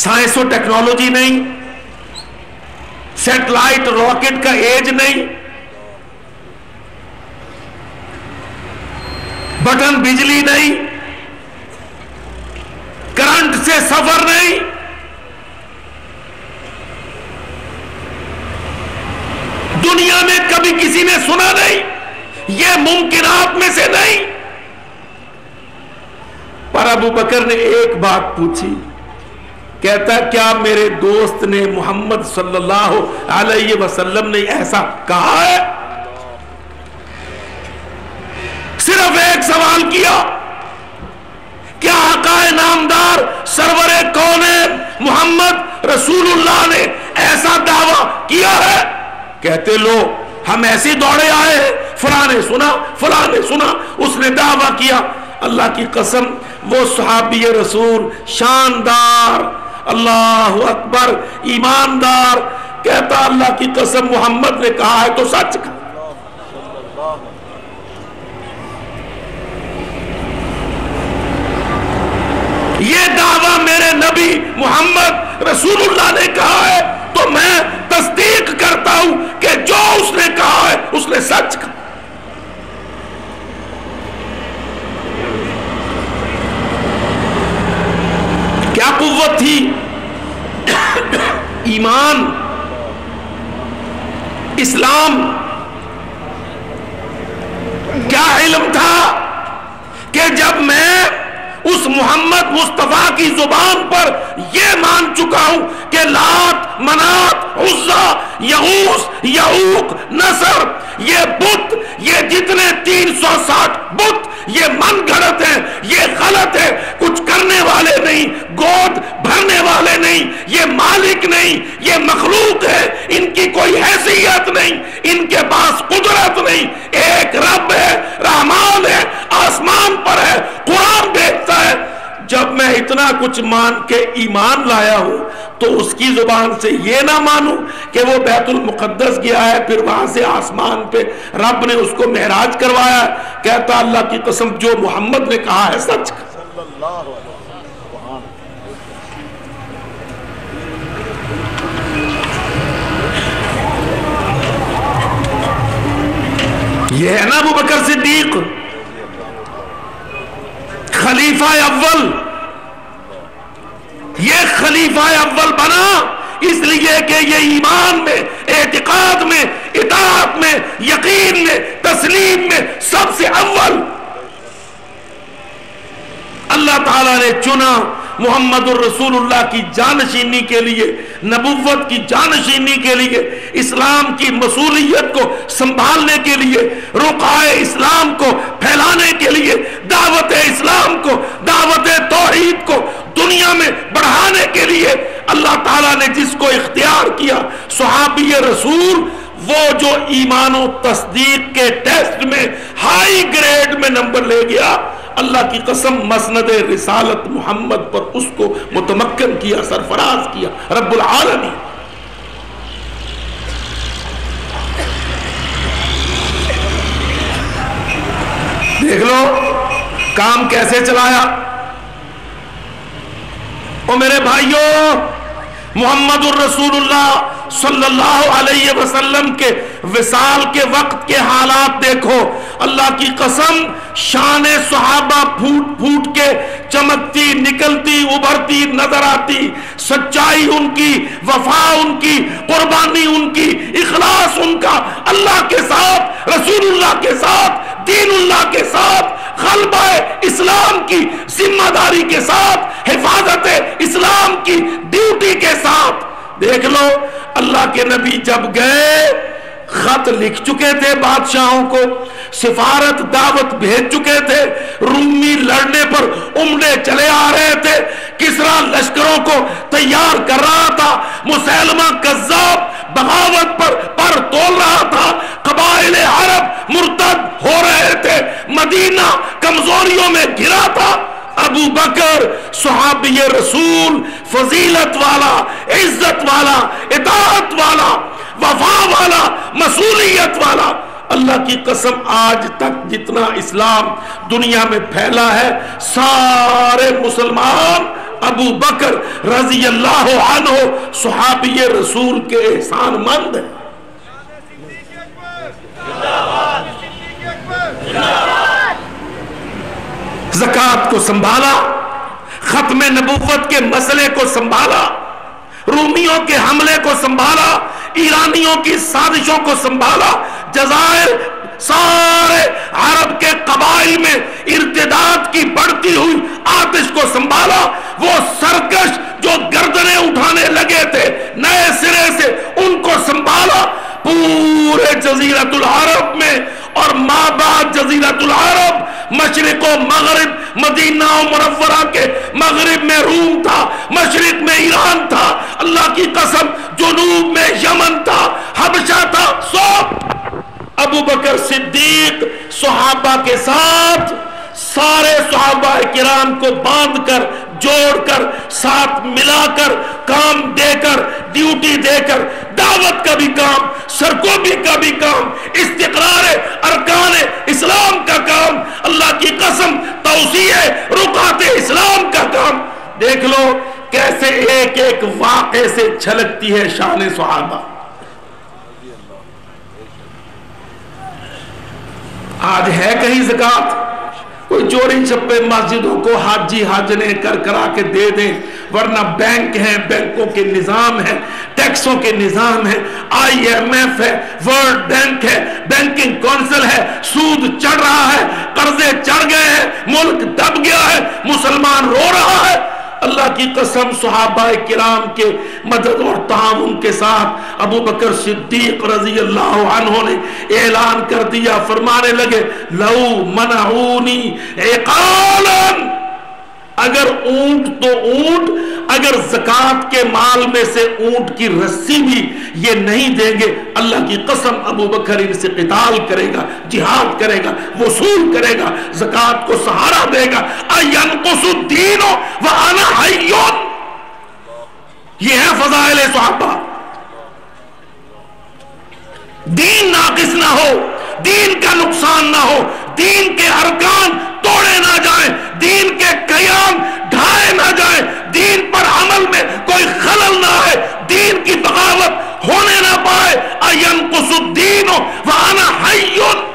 Science و technology نہیں، satellite rocket کا ایج نہیں، بٹن بجلی نہیں، کرنٹ سے سفر نہیں، دنیا میں کبھی کسی نے سنا نہیں، یہ ممکنات میں سے نہیں۔ پر ابو بکر نے ایک بات پوچھی، کہتا کیا میرے دوست نے محمد صلی اللہ علیہ وسلم نے ایسا کہا ہے؟ صرف ایک سوال کیا، کیا آقا نامدار سرور کونین محمد رسول اللہ نے ایسا دعویٰ کیا ہے؟ کہتے لو ہم ایسے دوڑے آئے ہیں، فلاں نے سنا، فلاں نے سنا، اس نے دعویٰ کیا۔ اللہ کی قسم وہ صحابی رسول شاندار، اللہ اکبر، ایماندار، کہتا اللہ کی قسم محمد نے کہا ہے تو سچ کہا۔ یہ دعویٰ میرے نبی محمد رسول اللہ نے کہا ہے تو میں تصدیق کرتا ہوں کہ جو اس نے کہا ہے اس نے سچ کہا۔ کیا قوت تھی، ایمان، اسلام، کیا علم تھا کہ جب میں اس محمد مصطفیٰ کی زبان پر یہ مان چکا ہوں کہ لات، منات، عزا، یغوث، یعوق، نصر، یہ بت، یہ جتنے 360 بت یہ من گھڑت ہیں، یہ غلط ہے، کچھ کرنے والے نہیں، گود بھرنے والے نہیں، یہ مالک نہیں، یہ مخلوق ہے، ان کی کوئی حیثیت نہیں، ان کے پاس قدرت نہیں، ایک رب ہے، رحمان ہے، آسمان پر ہے، قرآن دیکھتا ہے۔ جب میں اتنا کچھ مان کے ایمان لایا ہوں تو اس کی زبان سے یہ نہ مانوں کہ وہ بیت المقدس گیا ہے، پھر وہاں سے آسمان پہ رب نے اس کو معراج کروایا ہے۔ کہتا اللہ کی قسم جو محمد نے کہا ہے سچ کا۔ یہ ہے نا ابو بکر صدیق خلیفہ اول، یہ خلیفہ اول بنا اس لیے کہ یہ ایمان میں، اعتقاد میں، اطاعت میں، یقین میں، تسلیم میں سب سے اول اللہ تعالیٰ نے چنا محمد الرسول اللہ کی جانشینی کے لیے، نبوت کی جانشینی کے لیے، اسلام کی مصولیت کو سنبھالنے کے لیے، رقعہ اسلام کو پھیلانے کے لیے، دعوت اسلام کو، دعوت توحید کو دنیا میں بڑھانے کے لیے اللہ تعالیٰ نے جس کو اختیار کیا صحابی رسول، وہ جو ایمان و تصدیق کے ٹیسٹ میں ہائی گریڈ میں نمبر لے گیا، اللہ کی قسم مسند رسالت محمد پر اس کو متمکن کیا، سرفراز کیا رب العالمین۔ دیکھ لو کام کیسے چلایا۔ او میرے بھائیوں، محمد الرسول اللہ صلی اللہ علیہ وسلم کے وصال کے وقت کے حالات دیکھو، اللہ کی قسم شان صحابہ پھوٹ پھوٹ کے چمکتی، نکلتی، ابھرتی نظر آتی، سچائی ان کی، وفا ان کی، قربانی ان کی، اخلاص ان کا اللہ کے ساتھ، رسول اللہ کے ساتھ، دین اللہ کے ساتھ، غلبہ اسلام کی ذمہ داری کے ساتھ، حفاظت اسلام کی ڈیوٹی کے ساتھ۔ دیکھ لو اللہ کے نبی جب گئے خط لکھ چکے تھے بادشاہوں کو، سفارت دعوت بھیج چکے تھے، رومی لڑنے پر عملے چلے آ رہے تھے، کسرا لشکروں کو تیار کر رہا تھا، مسیلمہ کذاب بغاوت پر تول رہا تھا، قبائل عرب مرتد ہو رہے تھے، مدینہ کمزوریوں میں گھرا تھا۔ ابو بکر صحابی رسول، فضیلت والا، عزت والا، اطاعت والا، وفا والا، مسئولیت والا، اللہ کی قسم آج تک جتنا اسلام دنیا میں پھیلا ہے سارے مسلمان ابو بکر رضی اللہ عنہ صحابی رسول کے احسان مند ہیں. زکوٰۃ کو سنبھالا، ختم نبوت کے مسئلے کو سنبھالا، رومیوں کے حملے کو سنبھالا، ایرانیوں کی سازشوں کو سنبھالا، جزائر سارے عرب کے قبائل میں ارتداد کی بڑھتی ہوئی آتش کو سنبھالا. وہ سرکش جو گردنیں اٹھانے لگے تھے نئے سرے سے ان کو سنبھالا. پورے جزیرۃ العرب میں اور ما بعد جزیرۃ العرب، مشرق و مغرب، مدینہ و منورہ کے مغرب میں روم تھا، مشرق میں ایران تھا، اللہ کی قسم جنوب میں یمن تھا، حبشہ تھا. ابو بکر صدیق صحابہ کے ساتھ سارے صحابہ کرام کو باندھ کر، جوڑ کر، ساتھ ملا کر، کام دے کر، ڈیوٹی دے کر، دعوت کا بھی کام، سرکوبی کا بھی کام، استقرار ارکان اسلام کا کام، اللہ کی قسم توسیع رکعات اسلام کا کام. دیکھ لو کیسے ایک ایک واقعے سے جھلکتی ہے شان صحابہ. آج ہے کہیں زکوٰۃ؟ کوئی چوری چھپے مسجدوں کو حاجی حاجنے کر کرا کے دے دیں، ورنہ بینک ہیں، بینکوں کے نظام ہے، ٹیکسوں کے نظام ہے، آئی ایم ایف ہے، ورلڈ بینک ہے، بینکنگ کونسل ہے، سود چڑھ رہا ہے، قرضے چڑھ گئے ہیں، ملک دب گیا ہے، مسلمان رو رہا ہے. اللہ کی قسم صحابہ کرام کے مدد اور تعاون کے ساتھ ابو بکر صدیق رضی اللہ عنہ نے اعلان کر دیا، فرمانے لگے لو منعونی عقالا، اگر اونٹ تو اونٹ، اگر زکوٰۃ کے مال میں سے اونٹ کی رسی بھی یہ نہیں دیں گے، اللہ کی قسم ابو بکر ان سے قتال کرے گا، جہاد کرے گا، وصول کرے گا، زکوٰۃ کو سہارا دے گا. اَيَنْقُصُ الدِّينُ وَأَنَا حَيٌّ. یہ ہے فضائل صحابہ. دین ناقص نہ ہو، دین کا نقصان نہ ہو، دین کے ارکان توڑے نہ جائیں، دین کے قیام ڈھائے نہ جائیں، دین پر عمل میں کوئی خلل نہ آئے، دین کی بغاوت ہونے نہ پائے. اَيَنْقُصُ الدِّينُ وَأَنَا حَيٌّ.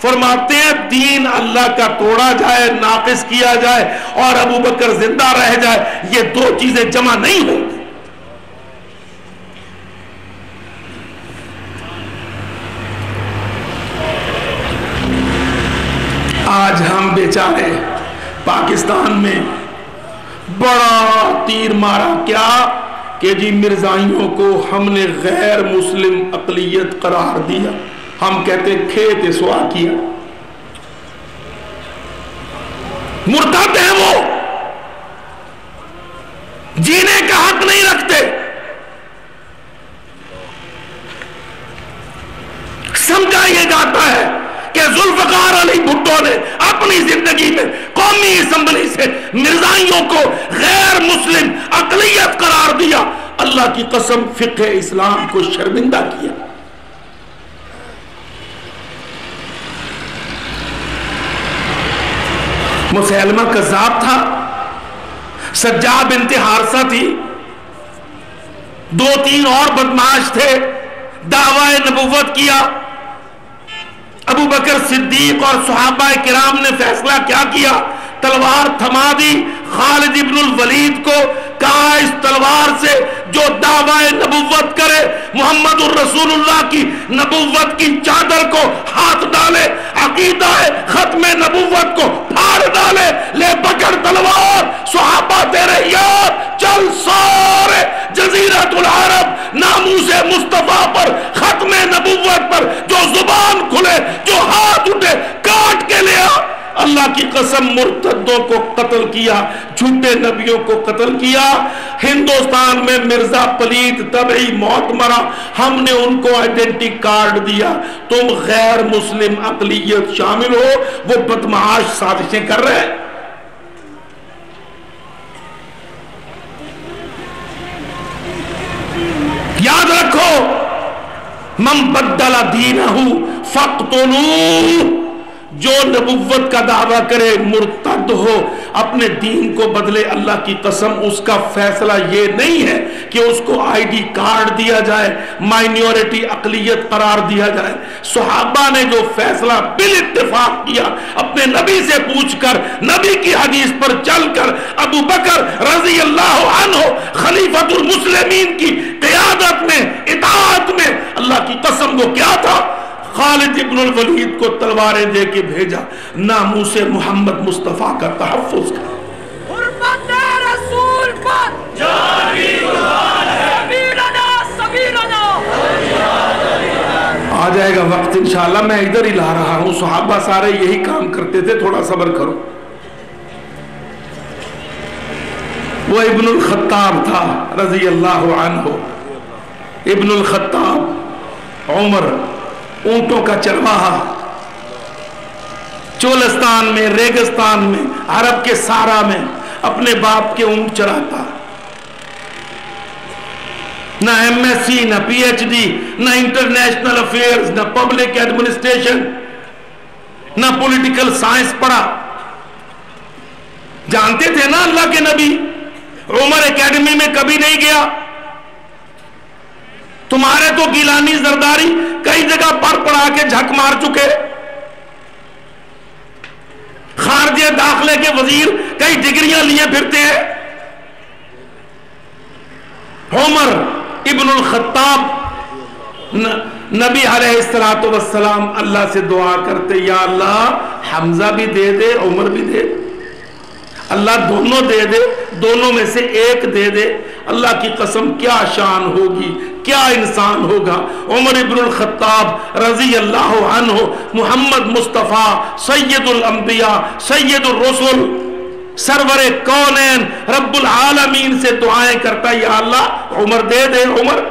فرماتے ہیں دین اللہ کا توڑا جائے، ناقص کیا جائے اور ابو بکر زندہ رہ جائے، یہ دو چیزیں جمع نہیں ہوں گی. آج ہم بیچارے پاکستان میں بڑا تیر مارا کیا کہ جی مرزائیوں کو ہم نے غیر مسلم اقلیت قرار دیا. ہم کہتے کھیت سوا کیا، مرتد ہیں، وہ جینے کا حق نہیں رکھتے. سمجھا یہ جاتا ہے کہ ذوالفقار علی بھٹو نے اپنی زندگی میں قومی اسمبلی سے مرزائیوں کو غیر مسلم اقلیت قرار دیا. اللہ کی قسم فقہ اسلام کو شرمندہ کیا. مسیلمہ کذاب تھا، سجاد بنت حارثہ تھی، 2-3 اور بدمعاش تھے، دعوی نبوت کیا. ابو بکر صدیق اور صحابہ کرام نے فیصلہ کیا کیا؟ تلوار تھما دی. خالد ابن الولید کو کہا اس تلوار سے جو دعوی نبوت کرے محمد الرسول اللہ کی نبوت کی چادر کو ہاتھ ڈالے، عقیدہ ختم نبوت کو پھاڑ ڈالے، لے پکڑ تلوار، صحابہ تیرے یاد، چل سارے جزیرۃ العرب ناموس مصطفیٰ پر، ختم نبوت پر، جو زبان کھلے، جو ہاتھ اٹھے، کاٹ کے لیا. اللہ کی قسم مرتدوں کو قتل کیا، جھوٹے نبیوں کو قتل کیا. ہندوستان میں مرزا پلید طبعی موت مرا، ہم نے ان کو آئیڈینٹی کارڈ دیا. تم غیر مسلم اقلیت شامل ہو، وہ بدمعاش سازشیں کر رہے ہیں. یاد رکھو من بدل دینہ فاقتلوہ، جو نبوت کا دعویٰ کرے مرتد ہو اپنے دین کو بدلے، اللہ کی قسم اس کا فیصلہ یہ نہیں ہے کہ اس کو آئی ڈی کارڈ دیا جائے، مائنورٹی اقلیت قرار دیا جائے۔ صحابہ نے جو فیصلہ بال اتفاق کیا، اپنے نبی سے پوچھ کر، نبی کی حدیث پر چل کر، ابو بکر رضی اللہ عنہ خلیفۃ المسلمین کی قیادت میں، اطاعت میں، اللہ کی قسم وہ کیا تھا؟ خالد ابن الولید کو تلواریں دے کے بھیجا، ناموس محمد مصطفیٰ کا تحفظ کا۔ حرمت رسول پر جاری قرآن ہے، سبیلنا سبیلنا۔ آ جائے گا وقت انشاءاللہ، میں ادھر ہی لا رہا ہوں، صحابہ سارے یہی کام کرتے تھے، تھوڑا صبر کرو۔ وہ ابن الخطاب تھا رضی اللہ عنہ، ابن الخطاب عمر، اونٹوں کا چرواہا، چولستان میں، ریگستان میں، عرب کے صحرا میں اپنے باپ کے اونٹ چراتا، نہ ایم ایس سی، نہ پی ایچ ڈی، نہ انٹرنیشنل افیئرز، نہ پبلک ایڈمنسٹریشن، نہ پولیٹیکل سائنس پڑھا۔ جانتے تھے نا اللہ کے نبی عمر اکیڈمی میں کبھی نہیں گیا، تمہارے تو گیلانی زرداری کئی جگہ پڑھ پڑھا کے جھک مار چکے، خارجہ داخلے کے وزیر کئی ڈگریاں لیے پھرتے ہیں۔ عمر ابن الخطاب نبی علیہ السلام اللہ سے دعا کرتے، یا اللہ حمزہ بھی دے دے، عمر بھی دے، اللہ دونوں دے دے، دونوں میں سے ایک دے دے۔ اللہ کی قسم کیا شان ہوگی، کیا انسان ہوگا عمر ابن الخطاب رضی اللہ عنہ، محمد مصطفیٰ سید الانبیاء سید الرسل سرور کونین رب العالمین سے دعائیں کرتا، یا اللہ عمر دے دے، عمر